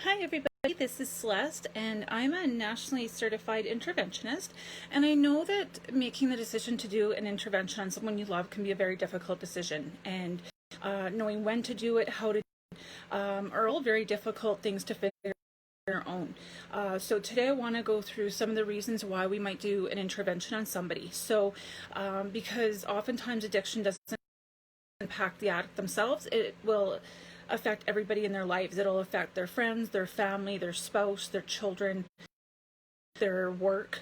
Hi everybody, this is Celeste and I'm a Nationally Certified Interventionist, and I know that making the decision to do an intervention on someone you love can be a very difficult decision, and knowing when to do it, how to do it, are all very difficult things to figure out on your own. So today I want to go through some of the reasons why we might do an intervention on somebody. So because oftentimes addiction doesn't impact the addict themselves, it will affect everybody in their lives. It'll affect their friends, their family, their spouse, their children, their work,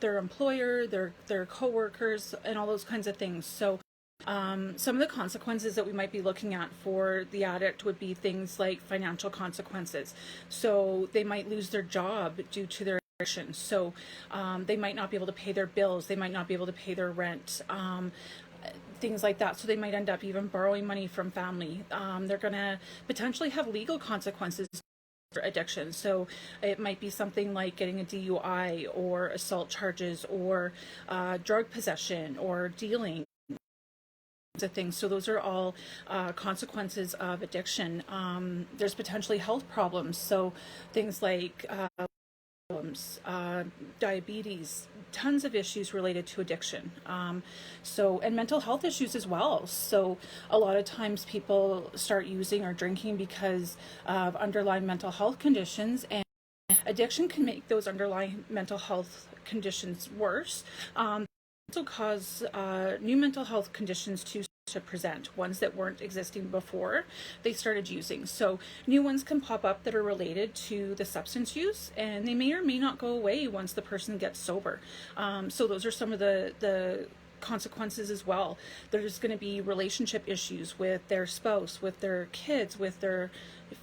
their employer, their co-workers, and all those kinds of things. So some of the consequences that we might be looking at for the addict would be things like financial consequences. So they might lose their job due to their addiction. So they might not be able to pay their bills. They might not be able to pay their rent. Things like that. So they might end up even borrowing money from family. They're going to potentially have legal consequences for addiction. So it might be something like getting a DUI or assault charges or drug possession or dealing of things. So those are all consequences of addiction. There's potentially health problems. So things like diabetes, tons of issues related to addiction. And mental health issues as well. So a lot of times people start using or drinking because of underlying mental health conditions, and addiction can make those underlying mental health conditions worse. Also cause new mental health conditions to present, ones that weren't existing before they started using. So new ones can pop up that are related to the substance use, and they may or may not go away once the person gets sober. So those are some of the consequences as well. There's going to be relationship issues with their spouse, with their kids, with their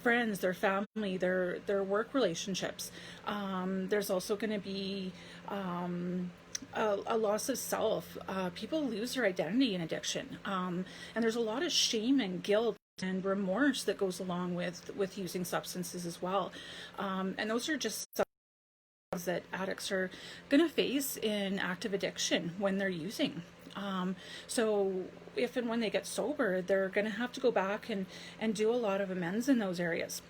friends, their family, their work relationships. There's also going to be a loss of self. People lose their identity in addiction, and there's a lot of shame and guilt and remorse that goes along with using substances as well. And those are just some that addicts are going to face in active addiction when they're using. So if and when they get sober, they're going to have to go back and do a lot of amends in those areas.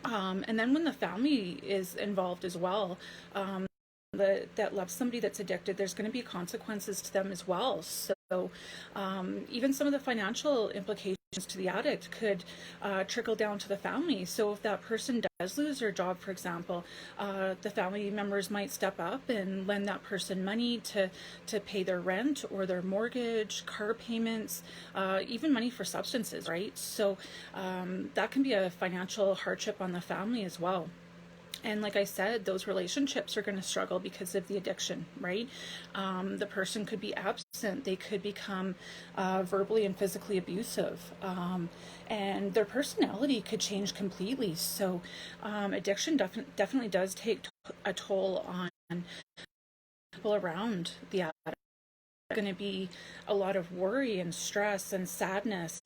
And then when the family is involved as well, that loves somebody that's addicted, there's going to be consequences to them as well. So even some of the financial implications to the addict could trickle down to the family. So if that person does lose their job, for example, the family members might step up and lend that person money to pay their rent or their mortgage, car payments, even money for substances, right? So that can be a financial hardship on the family as well. And like I said, those relationships are going to struggle because of the addiction, right? The person could be absent. They could become verbally and physically abusive. And their personality could change completely. So addiction definitely does take a toll on people around the addict. There's going to be a lot of worry and stress and sadness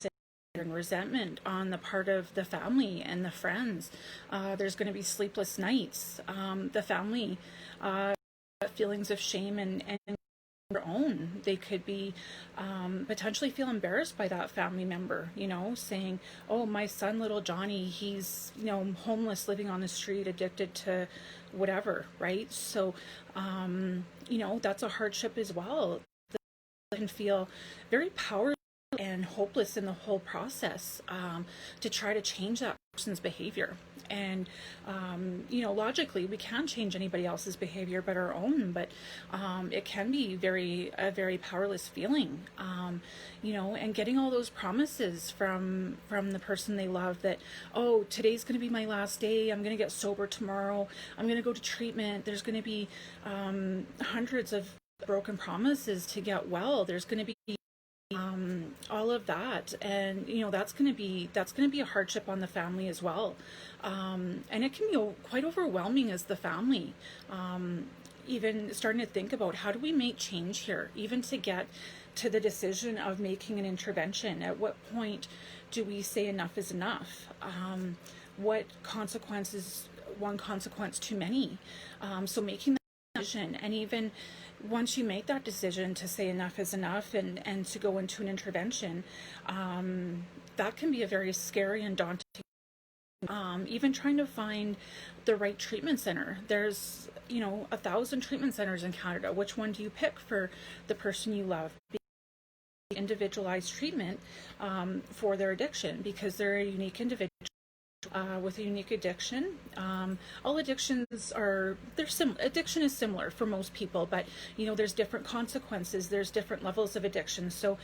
and resentment on the part of the family and the friends. There's going to be sleepless nights. The family feelings of shame and their own. They could be potentially feel embarrassed by that family member, saying, oh, my son, little Johnny, he's, homeless, living on the street, addicted to whatever, right? So, that's a hardship as well. They can feel very powerless and hopeless in the whole process to try to change that person's behavior. And logically we can't change anybody else's behavior but our own, but it can be a very powerless feeling, and getting all those promises from the person they love that, oh, today's going to be my last day, I'm going to get sober tomorrow, I'm going to go to treatment, there's going to be hundreds of broken promises to get well, there's going to be all of that, and that's going to be a hardship on the family as well, and it can be quite overwhelming as the family, even starting to think about, how do we make change here, even to get to the decision of making an intervention. At what point do we say enough is enough? What consequences, one consequence too many? So making that decision, and even once you make that decision to say enough is enough and to go into an intervention, that can be a very scary and daunting Even trying to find the right treatment center. There's 1,000 treatment centers in Canada. Which one do you pick for the person you love? Individualized treatment for their addiction, because they're a unique individual with a unique addiction. All addictions they're similar. Addiction is similar for most people, but there's different consequences. There's different levels of addiction, so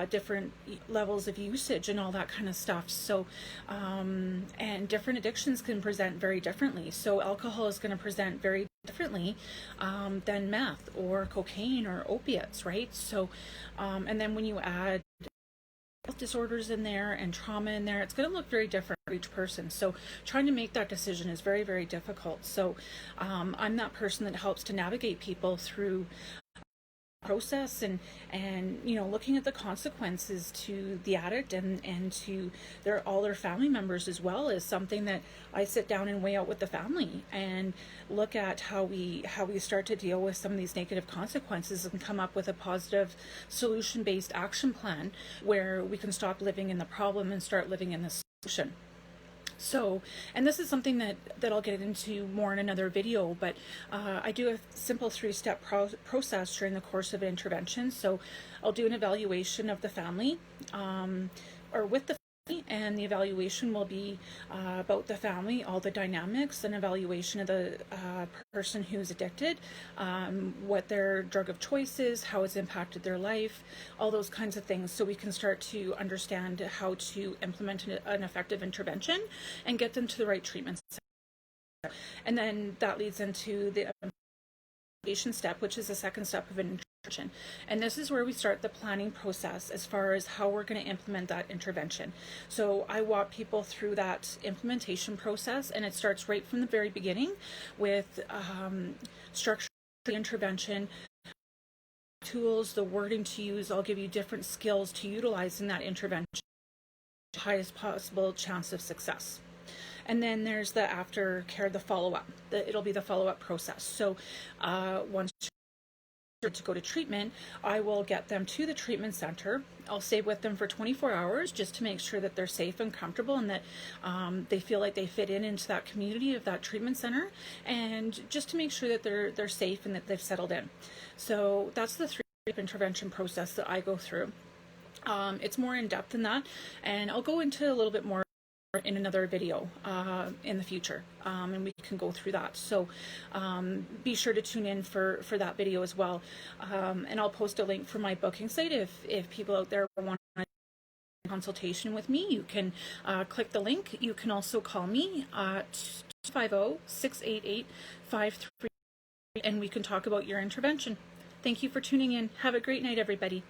different levels of usage and all that kind of stuff. So and different addictions can present very differently. So alcohol is going to present very differently than meth or cocaine or opiates, right? So and then when you add health disorders in there and trauma in there, it's going to look very different for each person. So trying to make that decision is very, very difficult. So I'm that person that helps to navigate people through process and looking at the consequences to the addict and to all their family members as well, is something that I sit down and weigh out with the family and look at how we start to deal with some of these negative consequences and come up with a positive solution-based action plan where we can stop living in the problem and start living in the solution. So, and this is something that I'll get into more in another video, but I do a simple 3-step process during the course of an intervention. So I'll do an evaluation of the family or with the family, and the evaluation will be about the family, all the dynamics, an evaluation of the person who's addicted, what their drug of choice is, how it's impacted their life, all those kinds of things, so we can start to understand how to implement an effective intervention and get them to the right treatment center. And then that leads into the step, which is the second step of an intervention. And this is where we start the planning process as far as how we're going to implement that intervention. So I walk people through that implementation process, and it starts right from the very beginning with structure the intervention, tools, the wording to use. I'll give you different skills to utilize in that intervention, highest possible chance of success. And then there's the aftercare, the follow-up. It'll be the follow-up process. So once to go to treatment, I will get them to the treatment center. I'll stay with them for 24 hours just to make sure that they're safe and comfortable, and that they feel like they fit into that community of that treatment center, and just to make sure that they're safe and that they've settled in. So that's the 3-step intervention process that I go through. It's more in depth than that, and I'll go into a little bit more in another video in the future, and we can go through that. So be sure to tune in for that video as well, and I'll post a link for my booking site if people out there want a consultation with me. You can click the link. You can also call me at 250-688-53, and we can talk about your intervention. Thank you for tuning in. Have a great night, everybody.